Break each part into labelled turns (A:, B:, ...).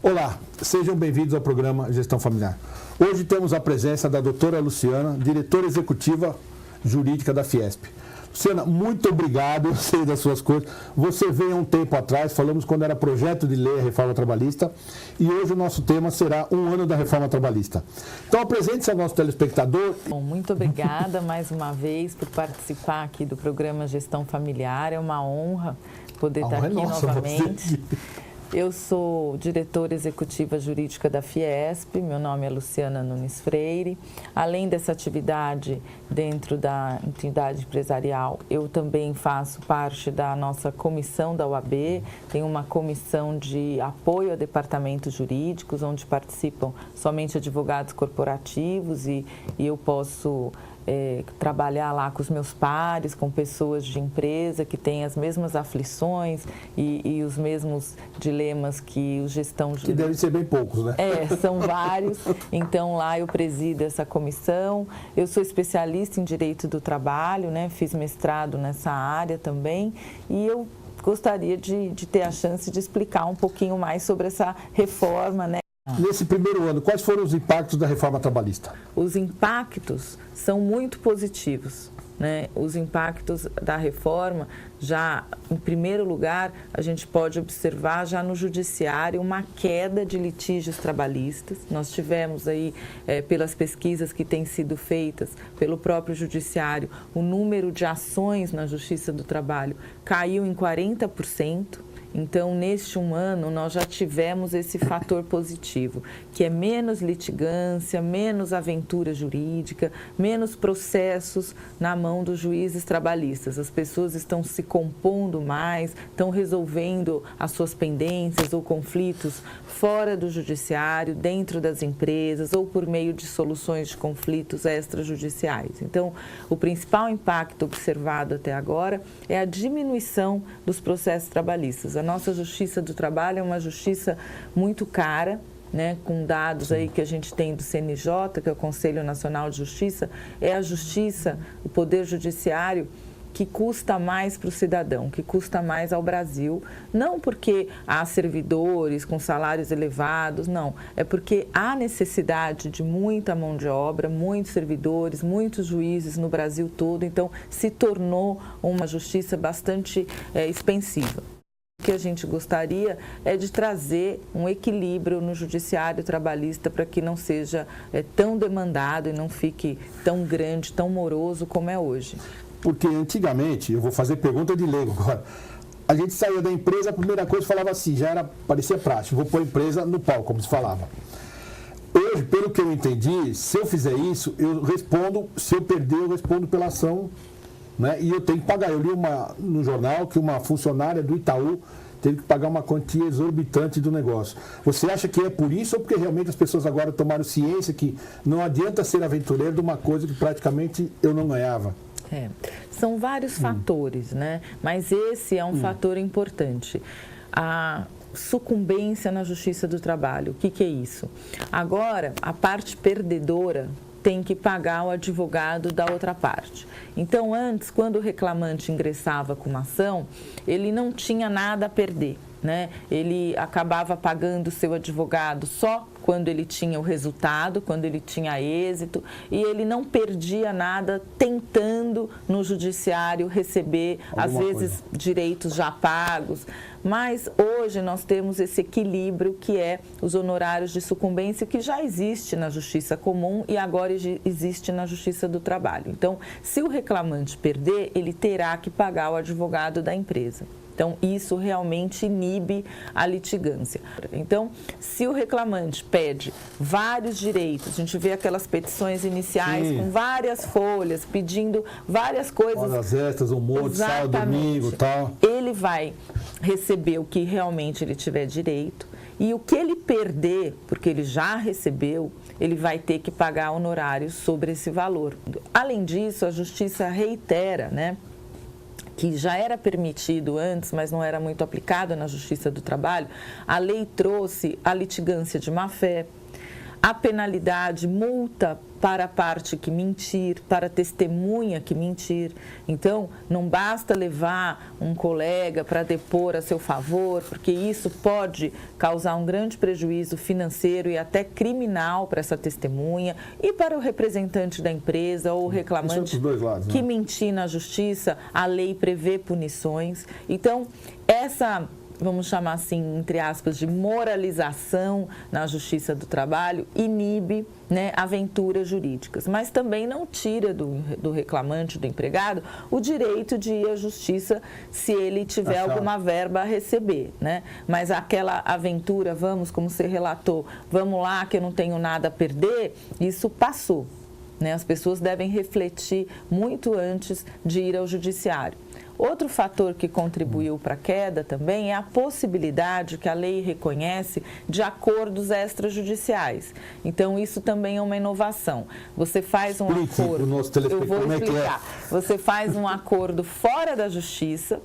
A: Olá, sejam bem-vindos ao programa Gestão Familiar. Hoje temos a presença da doutora Luciana, diretora executiva jurídica da Fiesp. Luciana, muito obrigado, eu sei das suas coisas. Você veio há um tempo atrás, falamos quando era projeto de lei a reforma trabalhista, e hoje o nosso tema será 1 ano da reforma trabalhista. Então apresente-se ao nosso telespectador.
B: Bom, muito obrigada mais uma vez por participar aqui do programa Gestão Familiar. É uma honra poder estar aqui novamente. Eu sou diretora executiva jurídica da Fiesp, meu nome é Luciana Nunes Freire. Além dessa atividade dentro da entidade empresarial, eu também faço parte da nossa comissão da OAB, tem uma comissão de apoio a departamentos jurídicos, onde participam somente advogados corporativos e eu posso trabalhar lá com os meus pares, com pessoas de empresa que têm as mesmas aflições e os mesmos dilemas que o gestão jurídica.
A: Que devem ser bem poucos, né?
B: São vários. Então, lá eu presido essa comissão. Eu sou especialista em Direito do Trabalho, né? Fiz mestrado nessa área também e eu gostaria de ter a chance de explicar um pouquinho mais sobre essa reforma, né?
A: Nesse primeiro ano, quais foram os impactos da reforma trabalhista?
B: Os impactos são muito positivos, né? Os impactos da reforma, já em primeiro lugar, a gente pode observar já no judiciário uma queda de litígios trabalhistas. Nós tivemos aí, pelas pesquisas que têm sido feitas pelo próprio judiciário, o número de ações na Justiça do Trabalho caiu em 40%. Então, neste 1 ano, nós já tivemos esse fator positivo, que é menos litigância, menos aventura jurídica, menos processos na mão dos juízes trabalhistas. As pessoas estão se compondo mais, estão resolvendo as suas pendências ou conflitos fora do judiciário, dentro das empresas ou por meio de soluções de conflitos extrajudiciais. Então, o principal impacto observado até agora é a diminuição dos processos trabalhistas. A nossa Justiça do Trabalho é uma justiça muito cara, né, com dados aí que a gente tem do CNJ, que é o Conselho Nacional de Justiça, é a justiça, o Poder Judiciário, que custa mais para o cidadão, que custa mais ao Brasil, não porque há servidores com salários elevados, não, é porque há necessidade de muita mão de obra, muitos servidores, muitos juízes no Brasil todo, então se tornou uma justiça bastante expensiva. O que a gente gostaria é de trazer um equilíbrio no judiciário trabalhista para que não seja tão demandado e não fique tão grande, tão moroso como é hoje.
A: Porque antigamente, eu vou fazer pergunta de leigo agora, a gente saía da empresa, a primeira coisa falava assim, parecia prático, vou pôr a empresa no pau, como se falava. Hoje, pelo que eu entendi, se eu fizer isso, eu respondo, se eu perder, eu respondo pela ação, né? E eu tenho que pagar. Eu li no jornal que uma funcionária do Itaú teve que pagar uma quantia exorbitante do negócio. Você acha que é por isso ou porque realmente as pessoas agora tomaram ciência que não adianta ser aventureiro de uma coisa que praticamente eu não ganhava?
B: São vários fatores, né? Mas esse é um fator importante. A sucumbência na Justiça do Trabalho, o que é isso? Agora, a parte perdedora tem que pagar o advogado da outra parte. Então, antes, quando o reclamante ingressava com uma ação, ele não tinha nada a perder, né? Ele acabava pagando o seu advogado só quando ele tinha o resultado, quando ele tinha êxito, e ele não perdia nada tentando no judiciário receber, às vezes, direitos já pagos. Mas hoje nós temos esse equilíbrio que é os honorários de sucumbência, que já existe na Justiça Comum e agora existe na Justiça do Trabalho. Então, se o reclamante perder, ele terá que pagar o advogado da empresa. Então, isso realmente inibe a litigância. Então, se o reclamante pede vários direitos, a gente vê aquelas petições iniciais com várias folhas, pedindo várias coisas.
A: Horas extras, almoço, sábado, domingo e tal.
B: Ele vai receber o que realmente ele tiver direito e o que ele perder, porque ele já recebeu, ele vai ter que pagar honorários sobre esse valor. Além disso, a Justiça reitera, né, que já era permitido antes, mas não era muito aplicado na Justiça do Trabalho. A lei trouxe a litigância de má-fé, a penalidade, multa para a parte que mentir, para a testemunha que mentir. Então, não basta levar um colega para depor a seu favor, porque isso pode causar um grande prejuízo financeiro e até criminal para essa testemunha e para o representante da empresa ou o reclamante
A: dos dois lados, né?
B: Que mentir na justiça. A lei prevê punições. Então, essa, vamos chamar assim, entre aspas, de moralização na Justiça do Trabalho, inibe, né, aventuras jurídicas, mas também não tira do reclamante, do empregado, o direito de ir à Justiça se ele tiver alguma verba a receber, né? Mas aquela aventura, vamos, como você relatou, vamos lá que eu não tenho nada a perder, isso passou, né? As pessoas devem refletir muito antes de ir ao Judiciário. Outro fator que contribuiu para a queda também é a possibilidade que a lei reconhece de acordos extrajudiciais. Então, isso também é uma inovação. Você faz um acordo... Eu vou explicar. Você faz um acordo fora da justiça,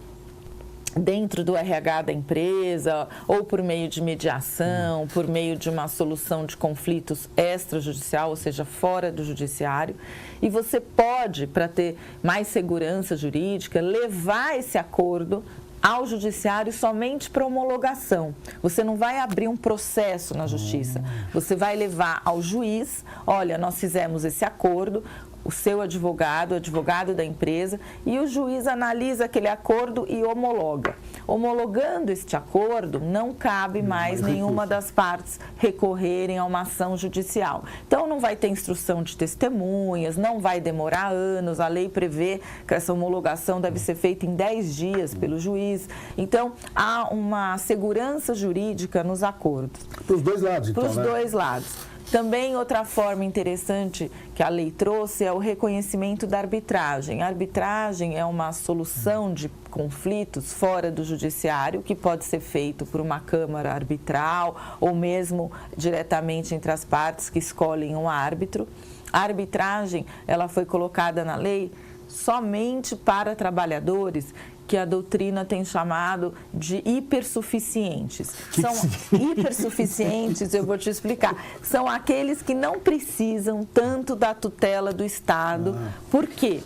B: dentro do RH da empresa, ou por meio de mediação, por meio de uma solução de conflitos extrajudicial, ou seja, fora do judiciário. E você pode, para ter mais segurança jurídica, levar esse acordo ao judiciário somente para homologação. Você não vai abrir um processo na justiça. Você vai levar ao juiz, olha, nós fizemos esse acordo, o seu advogado, o advogado da empresa, e o juiz analisa aquele acordo e homologa. Homologando este acordo, não cabe mais nenhuma das partes recorrerem a uma ação judicial. Então, não vai ter instrução de testemunhas, não vai demorar anos, a lei prevê que essa homologação deve ser feita em 10 dias pelo juiz. Então, há uma segurança jurídica nos acordos.
A: Para os dois lados, então,
B: Para os dois lados. Também outra forma interessante que a lei trouxe é o reconhecimento da arbitragem. A arbitragem é uma solução de conflitos fora do judiciário que pode ser feito por uma câmara arbitral ou mesmo diretamente entre as partes que escolhem um árbitro. A arbitragem, ela foi colocada na lei somente para trabalhadores que a doutrina tem chamado de hipersuficientes. São hipersuficientes, eu vou te explicar, são aqueles que não precisam tanto da tutela do Estado. Por quê?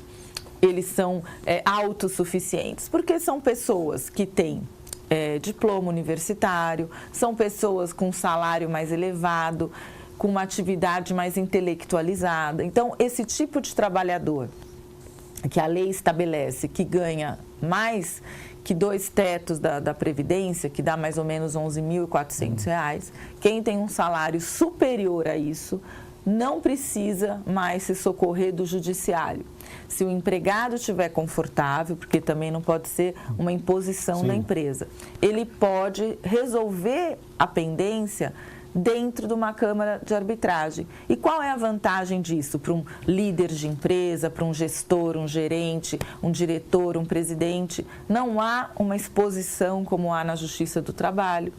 B: Eles são autossuficientes, porque são pessoas que têm diploma universitário, são pessoas com salário mais elevado, com uma atividade mais intelectualizada. Então, esse tipo de trabalhador que a lei estabelece que ganha mais que 2 tetos da Previdência, que dá mais ou menos R$ 11.400, quem tem um salário superior a isso não precisa mais se socorrer do judiciário. Se o empregado estiver confortável, porque também não pode ser uma imposição da empresa, ele pode resolver a pendência dentro de uma câmara de arbitragem. E qual é a vantagem disso para um líder de empresa, para um gestor, um gerente, um diretor, um presidente? Não há uma exposição como há na Justiça do Trabalho.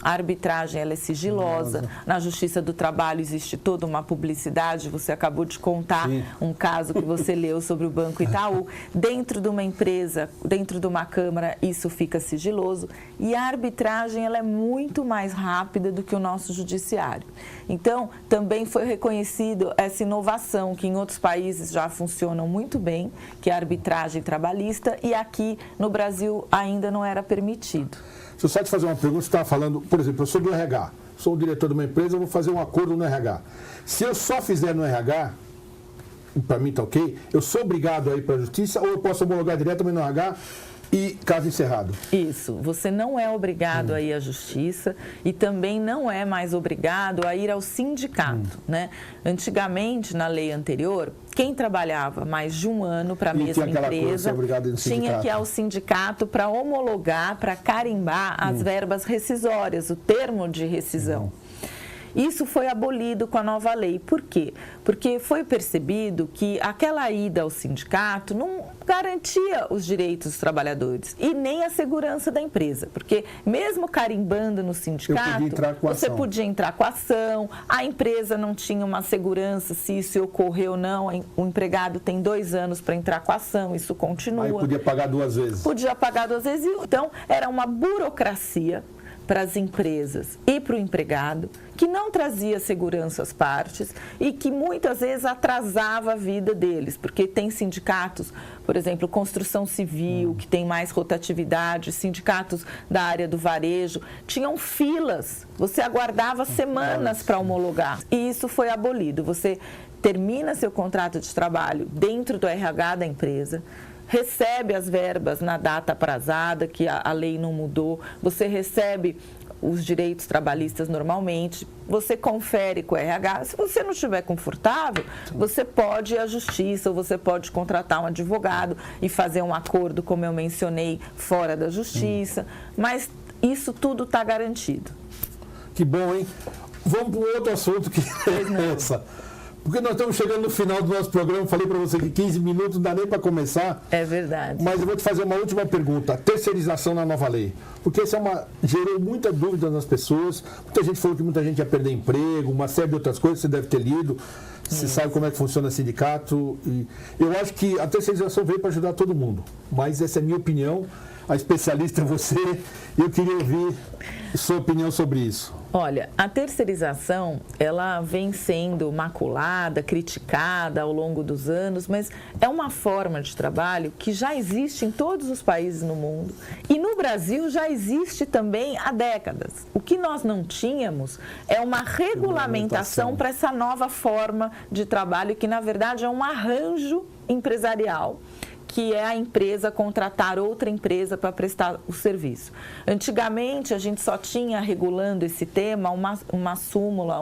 B: A arbitragem, ela é sigilosa. Na Justiça do Trabalho existe toda uma publicidade. Você acabou de contar um caso que você leu sobre o Banco Itaú. Dentro de uma empresa, dentro de uma câmara, isso fica sigiloso. E a arbitragem, ela é muito mais rápida do que o nosso judiciário. Então, também foi reconhecido essa inovação que em outros países já funcionam muito bem, que é a arbitragem trabalhista, e aqui no Brasil ainda não era permitido.
A: Se eu só te fazer uma pergunta, você estava falando, por exemplo, eu sou do RH, sou o diretor de uma empresa, eu vou fazer um acordo no RH. Se eu só fizer no RH, para mim está ok, eu sou obrigado a ir para a justiça ou eu posso homologar diretamente no RH e caso encerrado?
B: Isso, você não é obrigado a ir à justiça e também não é mais obrigado a ir ao sindicato, né? Antigamente, na lei anterior, quem trabalhava mais de um ano para a mesma empresa tinha que ir ao sindicato para homologar, para carimbar as verbas rescisórias, o termo de rescisão. Isso foi abolido com a nova lei. Por quê? Porque foi percebido que aquela ida ao sindicato não garantia os direitos dos trabalhadores e nem a segurança da empresa. Porque mesmo carimbando no sindicato, você podia entrar com a ação, a empresa não tinha uma segurança se isso ocorreu ou não, o empregado tem 2 anos para entrar com a ação, isso continua.
A: Aí podia pagar 2 vezes.
B: Podia pagar 2 vezes, então era uma burocracia para as empresas e para o empregado, que não trazia segurança às partes e que muitas vezes atrasava a vida deles, porque tem sindicatos, por exemplo, construção civil, que tem mais rotatividade, sindicatos da área do varejo, tinham filas, você aguardava semanas para homologar, e isso foi abolido. Você termina seu contrato de trabalho dentro do RH da empresa, recebe as verbas na data aprazada, que a lei não mudou, você recebe os direitos trabalhistas normalmente, você confere com o RH. Se você não estiver confortável, você pode ir à justiça, ou você pode contratar um advogado e fazer um acordo, como eu mencionei, fora da justiça, mas isso tudo está garantido.
A: Que bom, hein? Vamos para um outro assunto que é essa. Porque nós estamos chegando no final do nosso programa, falei para você que 15 minutos não dá nem para começar.
B: É verdade.
A: Mas eu vou te fazer uma última pergunta. A terceirização na nova lei. Porque isso gerou muita dúvida nas pessoas. Muita gente falou que muita gente ia perder emprego, uma série de outras coisas, você deve ter lido. Você sabe como é que funciona o sindicato. E eu acho que a terceirização veio para ajudar todo mundo. Mas essa é a minha opinião. A especialista é você. E eu queria ouvir sua opinião sobre isso.
B: Olha, a terceirização, ela vem sendo maculada, criticada ao longo dos anos, mas é uma forma de trabalho que já existe em todos os países no mundo. E no Brasil já existe também há décadas. O que nós não tínhamos é uma regulamentação para essa nova forma de trabalho, que na verdade é um arranjo empresarial, que é a empresa contratar outra empresa para prestar o serviço. Antigamente, a gente só tinha regulando esse tema uma súmula,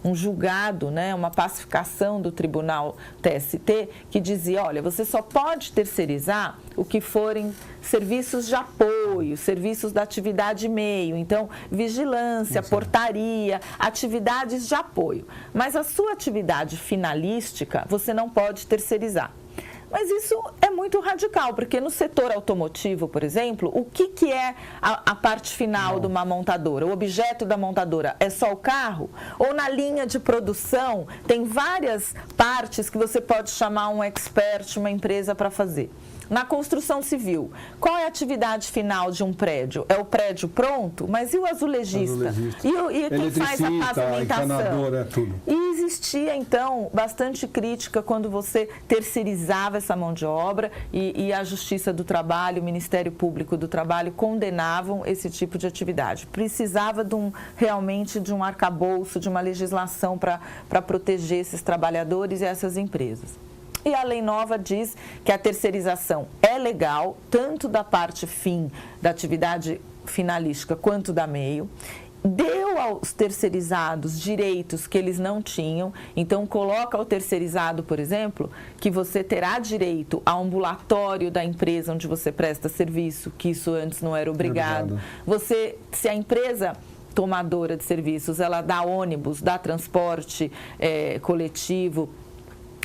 B: um julgado, né, uma pacificação do Tribunal TST, que dizia, olha, você só pode terceirizar o que forem serviços de apoio, serviços da atividade meio, então vigilância, portaria, atividades de apoio. Mas a sua atividade finalística, você não pode terceirizar. Mas isso é muito radical, porque no setor automotivo, por exemplo, o que é a parte final de uma montadora? O objeto da montadora é só o carro? Ou na linha de produção tem várias partes que você pode chamar um expert, uma empresa para fazer? Na construção civil, qual é a atividade final de um prédio? É o prédio pronto? Mas e o azulejista? E quem faz a pavimentação?
A: Tudo.
B: E existia, então, bastante crítica quando você terceirizava essa mão de obra e a Justiça do Trabalho, o Ministério Público do Trabalho condenavam esse tipo de atividade. Precisava realmente de um arcabouço, de uma legislação para proteger esses trabalhadores e essas empresas. E a lei nova diz que a terceirização é legal, tanto da parte fim da atividade finalística quanto da meio. Deu aos terceirizados direitos que eles não tinham. Então, coloca ao terceirizado, por exemplo, que você terá direito ao ambulatório da empresa onde você presta serviço, que isso antes não era obrigado. Se a empresa tomadora de serviços, ela dá ônibus, dá transporte coletivo,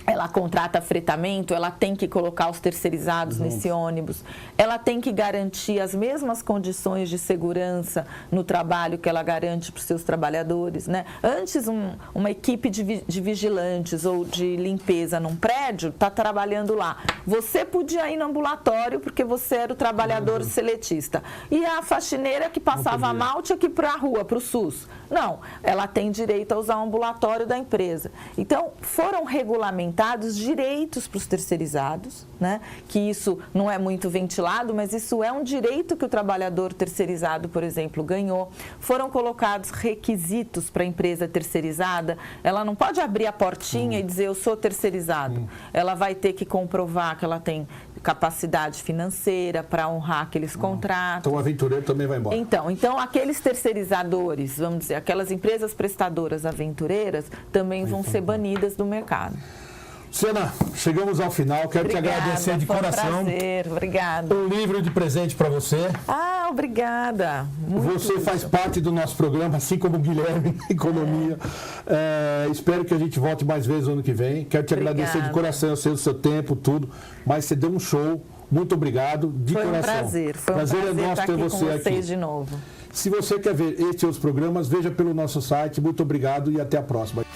B: ela contrata fretamento, ela tem que colocar os terceirizados nesse ônibus, ela tem que garantir as mesmas condições de segurança no trabalho que ela garante para os seus trabalhadores, né? Antes, uma equipe de vigilantes ou de limpeza num prédio está trabalhando lá. Você podia ir no ambulatório porque você era o trabalhador seletista. E a faxineira que passava mal tinha que ir para a rua, para o SUS. Não, ela tem direito a usar o ambulatório da empresa. Então, foram regulamentados direitos para os terceirizados, né? Que isso não é muito ventilado, mas isso é um direito que o trabalhador terceirizado, por exemplo, ganhou. Foram colocados requisitos para a empresa terceirizada. Ela não pode abrir a portinha e dizer eu sou terceirizado. Ela vai ter que comprovar que ela tem capacidade financeira para honrar aqueles contratos.
A: Então o aventureiro também vai embora.
B: Então aqueles terceirizadores, vamos dizer, aquelas empresas prestadoras aventureiras também vão ser banidas do mercado.
A: Luciana, chegamos ao final. Quero te agradecer de coração.
B: Um prazer, obrigada.
A: Um livro de presente para você.
B: Ah, obrigada.
A: Você faz parte do nosso programa, assim como o Guilherme na Economia. Espero que a gente volte mais vezes no ano que vem. Quero te agradecer de coração, eu sei do seu tempo, tudo. Mas você deu um show. Muito obrigado, de coração.
B: Foi um prazer. Foi um prazer
A: é nosso
B: estar
A: ter
B: aqui
A: você
B: com vocês
A: aqui
B: de novo.
A: Se você quer ver este e outros programas, veja pelo nosso site. Muito obrigado e até a próxima.